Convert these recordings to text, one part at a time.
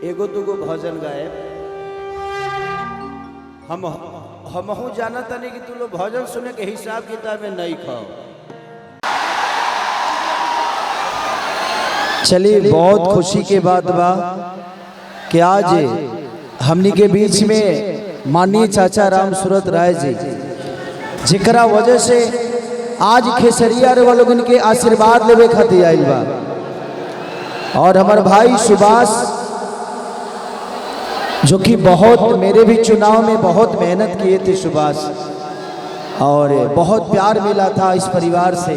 एगो दुगो भजन गाए हमहू जाना तनी कि तू लोग भजन सुने के हिसाब किताब में नहीं खाओ। चलिए बहुत खुशी के बात बा कि आज हमनी के बीच में माननीय चाचा राम सूरत राय जी जिकरा वजह से आज खेसरिया रे वालों के आशीर्वाद लेवे खातिर आइल बा। और हमारे भाई सुभाष जो कि बहुत मेरे भी चुनाव में बहुत मेहनत किए थे सुभाष, और बहुत प्यार मिला था इस परिवार से।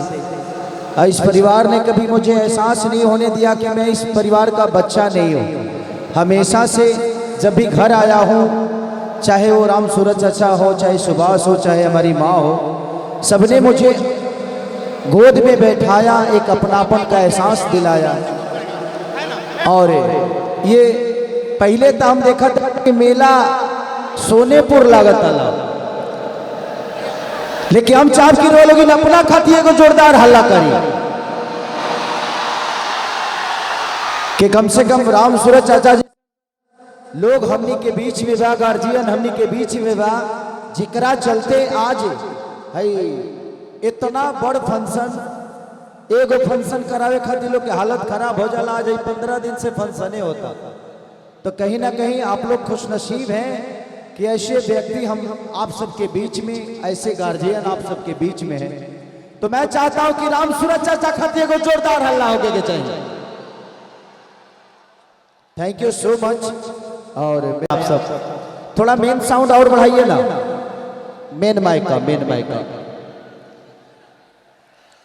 इस परिवार ने कभी मुझे एहसास नहीं होने दिया कि मैं इस परिवार का बच्चा नहीं हूँ। हमेशा से जब भी घर आया हूँ, चाहे वो राम सूरत चाचा हो, चाहे सुभाष हो, चाहे हमारी माँ हो, सबने मुझे गोद में बैठाया, एक अपनापन का एहसास दिलाया। और ये पहले तो हम देखा था कि मेला सोनेपुर लागत आला, लेकिन हम चाप की रो लोग अपना खाती है को जोरदार हल्ला करी कि कम से कम राम सूरत चाचा जी लोग हमनी के बीच में बा, गार्जियन हमनी के बीच में बा, जिकरा चलते आज है इतना बड़ फंक्शन, एगो फंक्शन करावे खातिर लोग के हालत खराब हो जाला। आज 15 दिन से फंक्शने होता, तो कहीं ना कहीं आप लोग खुशनसीब हैं कि ऐसे व्यक्ति हम आप सबके बीच में, ऐसे गार्जियन आप सबके बीच में हैं। तो मैं चाहता हूं कि राम सूरत चाचा खातिर को जोरदार हल्ला होके के चाहिए। Thank you so much. और आप सब थोड़ा मेन साउंड और बढ़ाइए ना, मेन माइक का।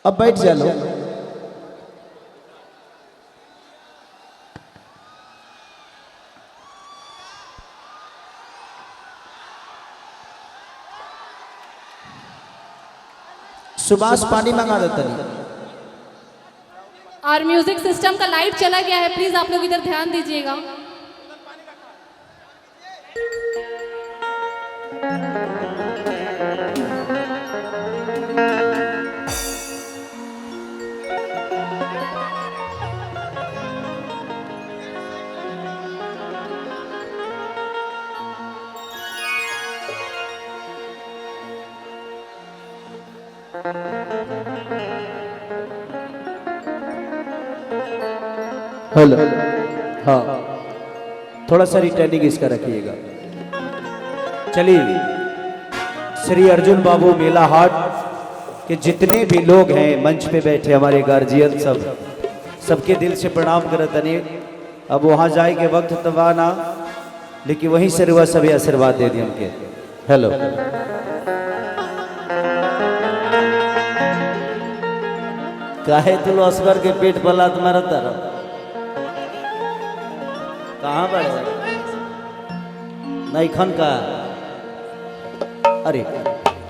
अब बैठ जा लो। सुभाष पानी मंगा देता नहीं। और म्यूजिक सिस्टम का लाइट चला गया है, प्लीज आप लोग इधर ध्यान दीजिएगा। हेलो, हाँ थोड़ा सा रिटर्निंग इसका रखिएगा। चलिए, श्री अर्जुन बाबू मेला हाट के जितने भी लोग हैं मंच पे बैठे, हमारे गार्जियन सबके दिल से प्रणाम करत तनी। अब वहाँ जाए के वक्त तबा ना, लेकिन वहीं से रुआ सभी आशीर्वाद दे दिए उनके। हेलो, काहे तुम असगर के पेट पला तुम्हारा तरफ कहाँ बढ़े नहीं खन का। अरे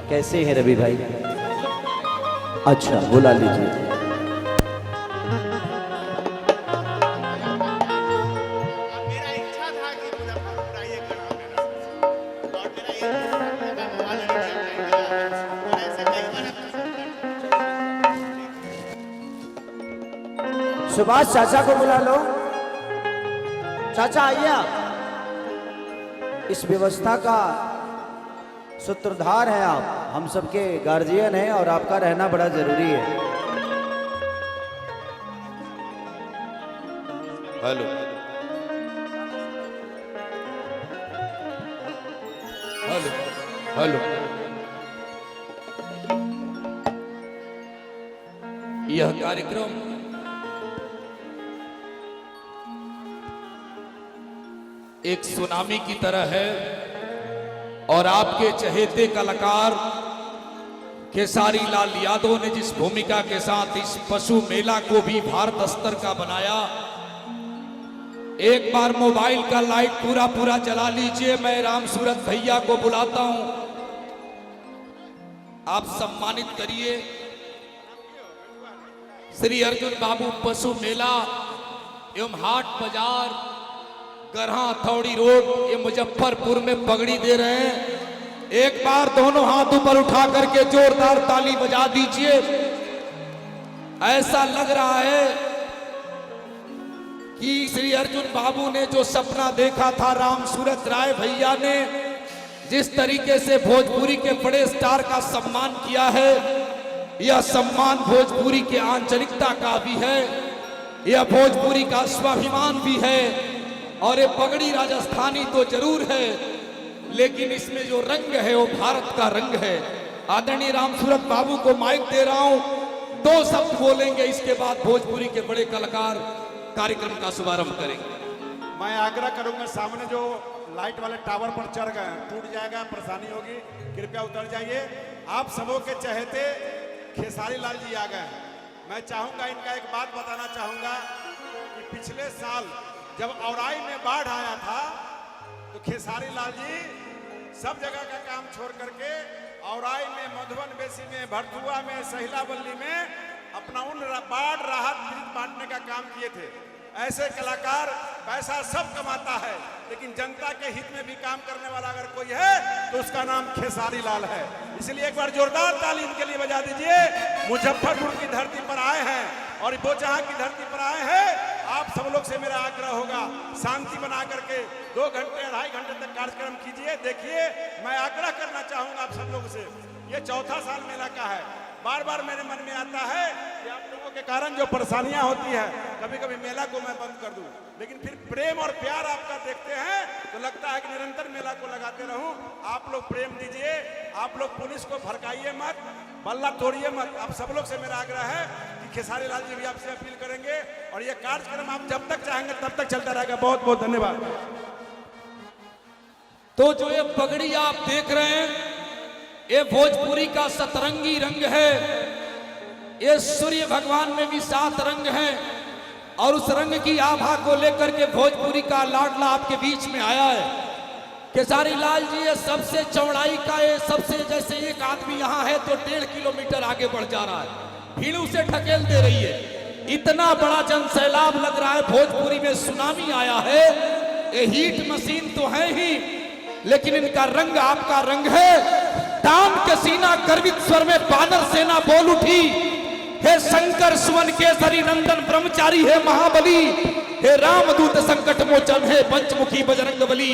कैसे हैं रवि भाई? अच्छा बुला लीजिए। सुभाष चाचा को बुला लो। चाचा आइए, आप इस व्यवस्था का सूत्रधार हैं, आप हम सबके गार्जियन हैं और आपका रहना बड़ा जरूरी है। हेलो हेलो हेलो, यह कार्यक्रम एक सुनामी की तरह है और आपके चहेते कलाकार खेसारी लाल यादव ने जिस भूमिका के साथ इस पशु मेला को भी भारत स्तर का बनाया, एक बार मोबाइल का लाइट पूरा जला लीजिए। मैं राम सूरत भैया को बुलाता हूं, आप सम्मानित करिए। श्री अर्जुन बाबू पशु मेला एवं हाट बाजार गरहा थौड़ी रोड, ये मुजफ्फरपुर में पगड़ी दे रहे हैं। एक बार दोनों हाथ ऊपर उठा करके जोरदार ताली बजा दीजिए। ऐसा लग रहा है कि श्री अर्जुन बाबू ने जो सपना देखा था, राम सूरत राय भैया ने जिस तरीके से भोजपुरी के बड़े स्टार का सम्मान किया है, यह सम्मान भोजपुरी के आंचलिकता का भी है, यह भोजपुरी का स्वाभिमान भी है। और ये पगड़ी राजस्थानी तो जरूर है, लेकिन इसमें जो रंग है वो भारत का रंग है। आदरणीय राम सूरत बाबू को माइक दे रहा हूं, 2 शब्द बोलेंगे, इसके बाद भोजपुरी के बड़े कलाकार कार्यक्रम का शुभारंभ करेंगे। मैं आग्रह करूंगा, सामने जो लाइट वाले टावर पर चढ़ गए टूट जाएगा, परेशानी होगी, कृपया उतर जाइए। आप सबों के चहेते खेसारी लाल जी आ गए हैं। मैं चाहूंगा, इनका एक बात बताना चाहूंगा कि पिछले साल जब औराई में बाढ़ आया था तो खेसारी लाल जी सब जगह का काम छोड़ करके औराई में, मधुबन बेसी में, भरथुआ में, सहिलावल्ली में अपना उन बाढ़ राहत बांटने का काम किए थे। ऐसे कलाकार पैसा सब कमाता है, लेकिन जनता के हित में भी काम करने वाला अगर कोई है तो उसका नाम खेसारी लाल है। इसलिए एक बार जोरदार ताली इनके लिए बजा दीजिए। मुजफ्फरपुर की धरती पर आए हैं और वो जहां की धरती पर आए हैं, आप सब लोग से मेरा आग्रह होगा, शांति बना करके 2 घंटे 2.5 घंटे तक कार्यक्रम कीजिए। देखिए, मैं आग्रह करना चाहूंगा आप सब लोगों से, ये 4था साल मेला का है। बार बार मेरे मन में आता है कि आप लोगों के कारण जो परेशानियां होती है, कभी कभी मेला को मैं बंद कर दूं, लेकिन फिर प्रेम और प्यार आपका देखते हैं तो लगता है कि निरंतर मेला को लगाते रहूं। आप लोग प्रेम दीजिए, आप लोग पुलिस को भड़काइए मत, बल्ला तोड़िए मत। आप सब लोग से मेरा आग्रह है कि खेसारी लाल जी भी आपसे अपील करेंगे और ये कार्यक्रम आप जब तक चाहेंगे तब तक चलता रहेगा। बहुत बहुत धन्यवाद। तो जो ये पगड़ी आप देख रहे हैं, ये भोजपुरी का सतरंगी रंग है। ये सूर्य भगवान में भी 7 रंग हैं और उस रंग की आभा को लेकर के भोजपुरी का लाडला आपके बीच में आया है। खेसारी लाल जी ये सबसे चौड़ाई का, ये सबसे, जैसे एक आदमी यहाँ है तो 1.5 किलोमीटर आगे बढ़ जा रहा है, भीड़ उसे ढकेल दे रही है। इतना बड़ा जन सैलाब लग रहा है, भोजपुरी में सुनामी आया है। ये हीट मशीन तो है ही, लेकिन इनका रंग आपका रंग है। तान के सीना गर्वित स्वर में बानर सेना बोल उठी, हे शंकर सुवन केसरी नंदन ब्रह्मचारी है महाबली, हे रामदूत संकट मोचन है पंचमुखी बजरंग बली,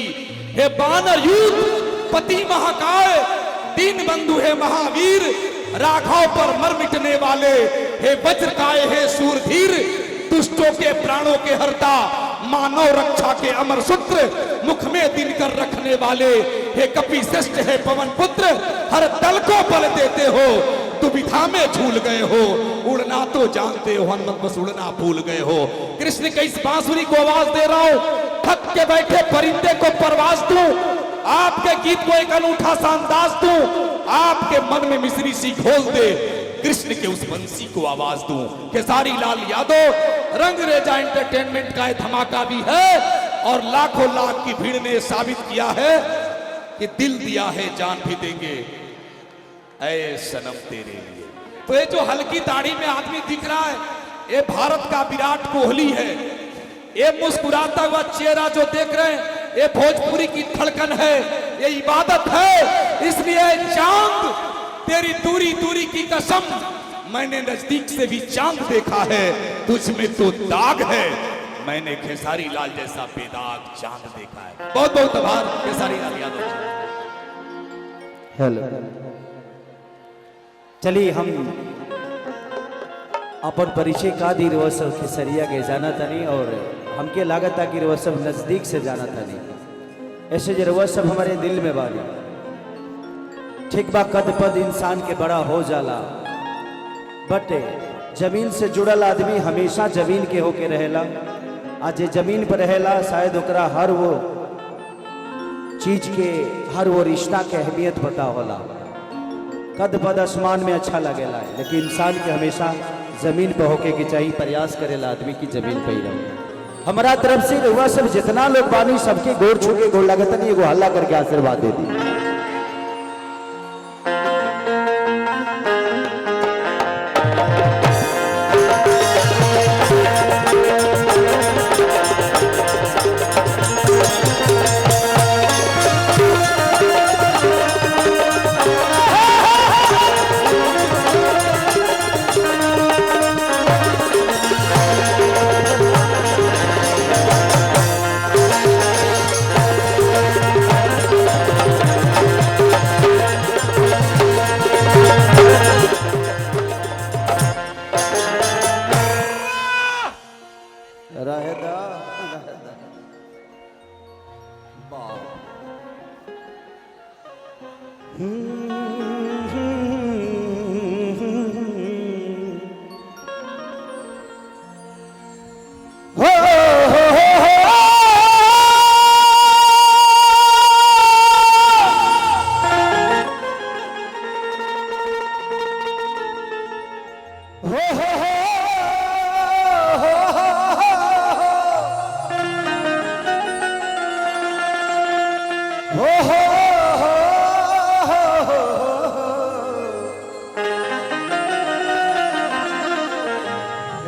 हे बानर यूथ पति महाकाय दीन बंधु है महावीर, राघव पर मर मिटने वाले, हे वज्रकाय है शूरधीर, दुष्टों के प्राणों के हरता, मानव रक्षा के अमर सूत्र, मुख में दिन कर रखने वाले, हे कपि श्रेष्ठ है पवन पुत्र, हर दल को बल देते हो, दुविधा में झूल गए हो, उड़ना तो जानते हो हनुमत बस उड़ना भूल गए हो। कृष्ण के इस बांसुरी को आवाज दे रहा हूं, थक के बैठे परिंदे को परवाज दूं, आपके गीत को एक अनूठा सा अंदाज दूं, आपके मन में मिश्री सी घोल दे, कृष्ण के उस बंसी को आवाज दूं। खेसारी लाल यादव रंगरेजा एंटरटेनमेंट का धमाका भी है और लाखों लाख की भीड़ ने साबित किया है कि दिल दिया है जान भी देंगे ऐ सनम तेरे लिए। तो ये जो हल्की दाढ़ी में आदमी दिख रहा है, ये भारत का विराट कोहली है। ये मुस्कुराता हुआ चेहरा जो देख रहे हैं, ये भोजपुरी की धड़कन है, ये इबादत है। इसलिए चांद तेरी दूरी दूरी की कसम, मैंने नजदीक से भी चांद देखा है, तुझ में तो दाग है, मैंने खेसारी लाल जैसा बेदाग चांद देखा है। बहुत बहुत आभार खेसारी लाल यादव जी। हेलो, चलिए हम अपन परिचय का दी रवा सब खेसरिया के जाना तनी और हमके लागत था कि रवा सब नजदीक से जाना तनी, ऐसे जो रवा सब हमारे दिल में बानी। ठीक बा, कद पद इंसान के बड़ा हो जाला, बट जमीन से जुड़ल आदमी हमेशा जमीन के होके रहेला। आज ये जमीन पर रहेला, शायद ओकरा हर वो चीज के, हर वो रिश्ता के अहमियत पता होला। कद पद आसमान में अच्छा लगेला, लेकिन इंसान के हमेशा जमीन पे होके के चाहिए, प्रयास करेला आदमी की जमीन पे ही रहे। हमारा तरफ से रहुआ सब जितना लोग बानी सबके गोर छू के गोर लागत नहीं, एगो हल्ला करके आशीर्वाद दे दी।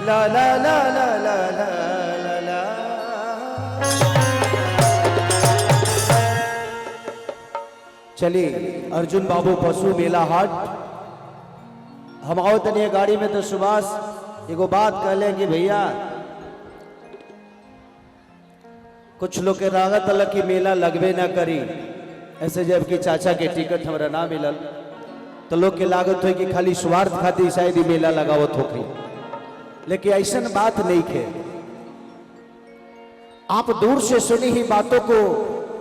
ला ला ला ला ला ला ला ला। चलिए अर्जुन बाबू पशु मेला हाट हम आओ तनिए गाड़ी में तो सुभाष एगो बात कहले कि भैया कुछ लोग के रागत अलग की मेला लगबे ना करी, ऐसे जबकि चाचा के टिकट हमरा ना मिलल तो लोग के लागत हो कि खाली स्वार्थ खातिर शायद ही मेला लगावत होगी, लेकिन ऐसा बात नहीं है। आप दूर से सुनी ही बातों को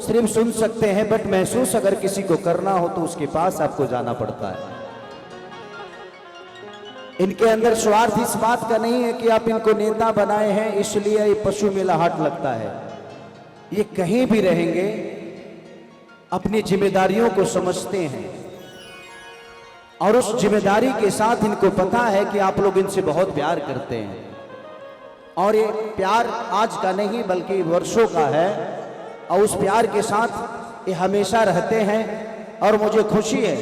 सिर्फ सुन सकते हैं, बट महसूस अगर किसी को करना हो तो उसके पास आपको जाना पड़ता है। इनके अंदर स्वार्थ इस बात का नहीं है कि आप इनको नेता बनाए हैं इसलिए ये पशु मेला हाट लगता है। ये कहीं भी रहेंगे अपनी जिम्मेदारियों को समझते हैं और उस जिम्मेदारी के साथ इनको पता है कि आप लोग इनसे बहुत प्यार करते हैं और ये प्यार आज का नहीं बल्कि वर्षों का है और उस प्यार के साथ ये हमेशा रहते हैं। और मुझे खुशी है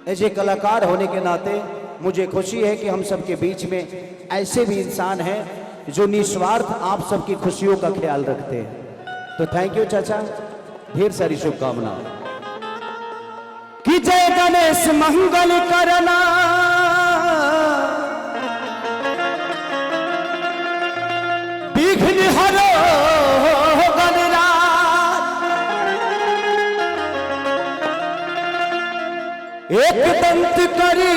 एज ए कलाकार होने के नाते मुझे खुशी है कि हम सबके बीच में ऐसे भी इंसान हैं जो निस्वार्थ आप सबकी खुशियों का ख्याल रखते हैं। तो थैंक यू चाचा, ढेर सारी शुभकामनाएं। कि जय गणेश मंगल करना विघ्न हरो गणराज, एक दंत करी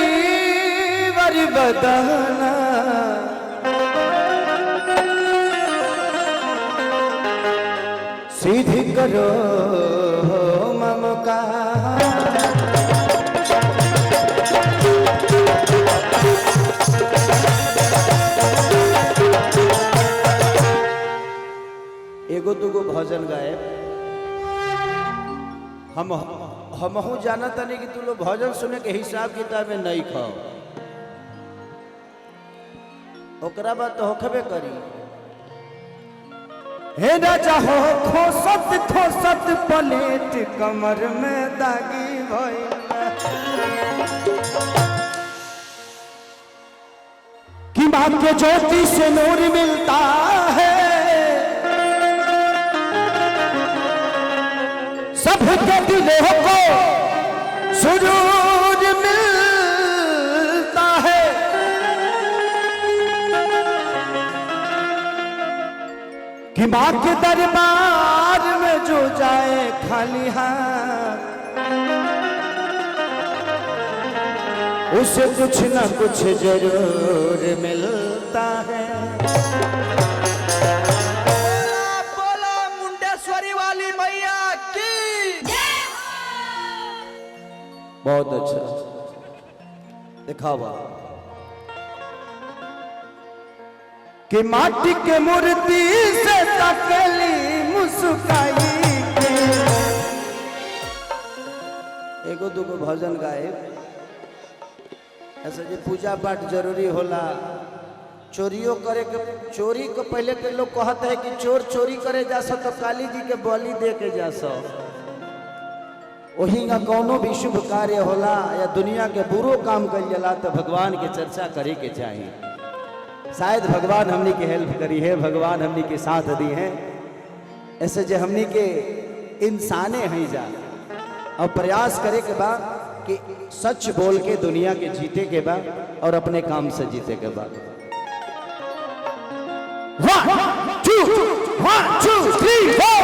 वरि बदना, सिद्धि करो मम कार्य। एगो दुगो भजन गाए हमहू जाना तनी कि तू लोग भजन सुने के हिसाब किताब में नहीं खाओ, ओकरा बाद तो होखबे करी। हे राजा हो खोसत पलेट कमर में दागी भइल, कि माँ के ज्योति से नूर मिलता है, सबके दिलों को सुरूर मिलता है। कि माँ के दरबार में जो जाए खाली हाथ उसे कुछ न कुछ जरूर मिलता है। बोला बोला मुंडेश्वरी वाली मैया की। बहुत अच्छा दिखावा कि माटी के मूर्ति से तकली मुस्काई के। एगो दुगो भजन गाए ऐसा जे पूजा पाठ जरूरी होला, चोरियों करे के चोरी को पहले के लोग कहते हैं कि चोर चोरी करे जा सो तो काली जी के बलि दे के जा सो। वही का कोनो भी शुभ कार्य होला या दुनिया के बुरो काम कर जला तो भगवान के चर्चा करे के चाहिए। शायद भगवान हमनी की हेल्प करी है, भगवान हमनी के साथ दी है। ऐसे जो हमनी के इंसाने हैं जा और प्रयास करे के बाद कि सच बोल के दुनिया के जीते के बाद और अपने काम से जीते के बाद। 1 2 3 4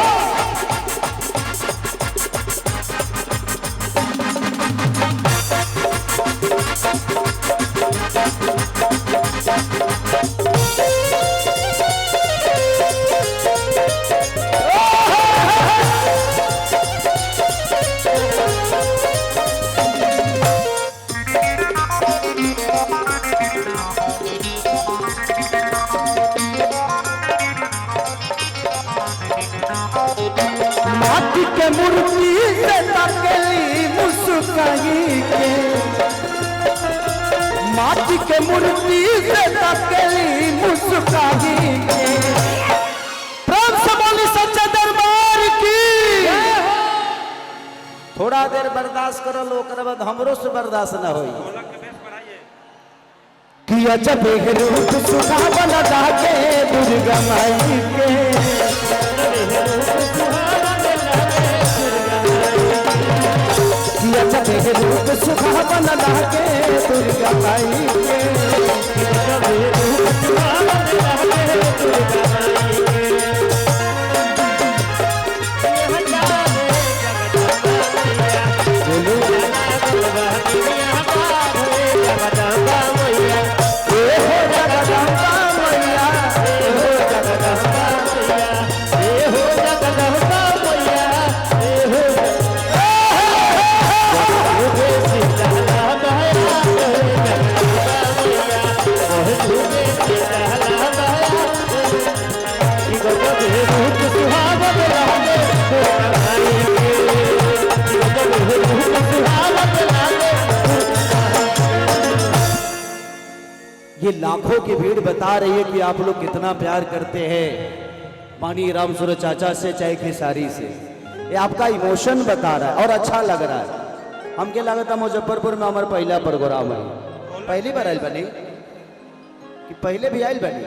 बोला के मूर्ति से तकेली मुस्काई के, माटी के मूर्ति से तकेली मुस्काई के। प्रेम से बोली सच्चे दरबार की। थोड़ा देर बर्दाश्त करो लो, ओकर बाद हमरो से बर्दाश्त ना होई। कि अजब रूप सुहावन लागे दुर्गा माई के, कि अजब रूप सुहावन लागे दुर्गा माई के, ये लाखों की भीड़ बता रही है कि आप लोग कितना प्यार करते हैं माननीय राम सूरज चाचा से चाहे खेसारी से। ये आपका इमोशन बता रहा है और अच्छा लग रहा है। हमके लगा था मुजफ्फरपुर में हमारा पहला प्रोग्राम है। पहली बार आयल बनी कि पहले भी आयल बनी?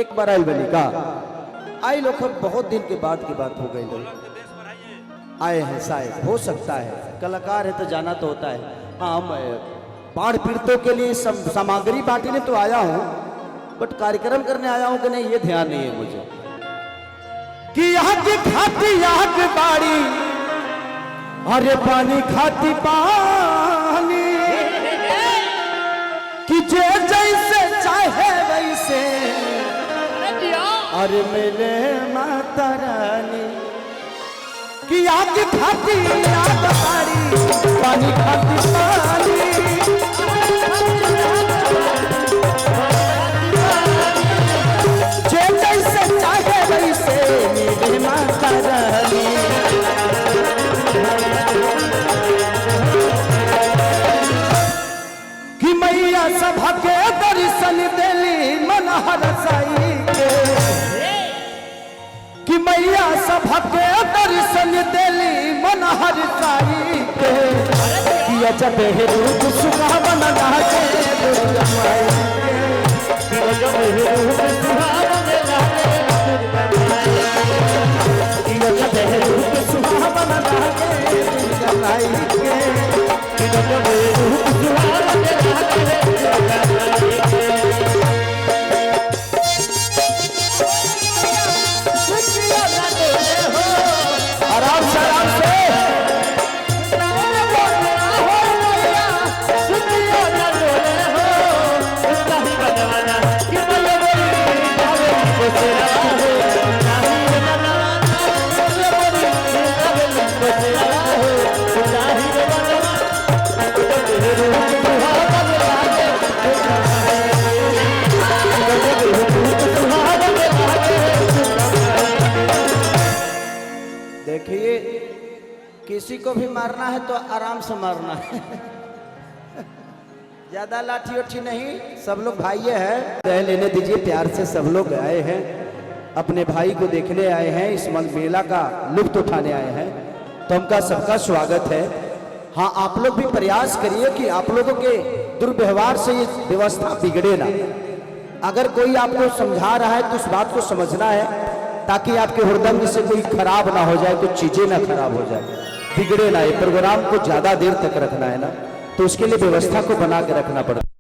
एक बार आयल बनी का आई लोग बहुत दिन के बाद की बात हो गई। लोग आए हैं शायद, हो सकता है कलाकार है तो जाना तो होता है। हाँ, हम बाढ़ पीड़ितों के लिए सामग्री बांटने तो आया हूं, बट कार्यक्रम करने आया हूं कि नहीं ये ध्यान नहीं है मुझे। कि आग खाती आग बाड़ी, अरे पानी खाती पानी, कि जे जैसे चाहे वैसे, अरे मेरे माता रानी। कि आग खाती आग बाड़ी, पानी खाती पानी, जे जैसे चाहे वैसे मेरे माता रानी। कि मैया सभा के दर्शन देली मन हरसाई के, कि मैया सभा के दर्शन देली मन हरसाई के, कि अजब रूप सुहावन लागे दुर्गा माई के, कि अजब रूप सुहावन लागे दुर्गा माई के, कि अजब रूप सुहावन लागे दुर्गा माई के, कि अजब रूप सुहावन लागे दुर्गा माई के। आराम से आराम से देखिए, किसी को भी मारना है तो आराम से मारना है। ज्यादा लाठी उठी नहीं, सब लोग भाई हैं। लेने दीजिए प्यार से। सब लोग आए हैं अपने भाई को देखने आए हैं, इस मेला का लुत्फ उठाने आए हैं, तो उनका सबका स्वागत है। हाँ, आप लोग भी प्रयास करिए कि आप लोगों के दुर्व्यवहार से ये व्यवस्था बिगड़े ना। अगर कोई आपको समझा रहा है तो उस बात को समझना है, ताकि आपके हृदय से कोई खराब ना हो जाए, कुछ चीजें ना खराब हो जाए, बिगड़े ना। ये प्रोग्राम को ज्यादा देर तक रखना है ना, तो उसके लिए व्यवस्था को बना के रखना पड़ता है।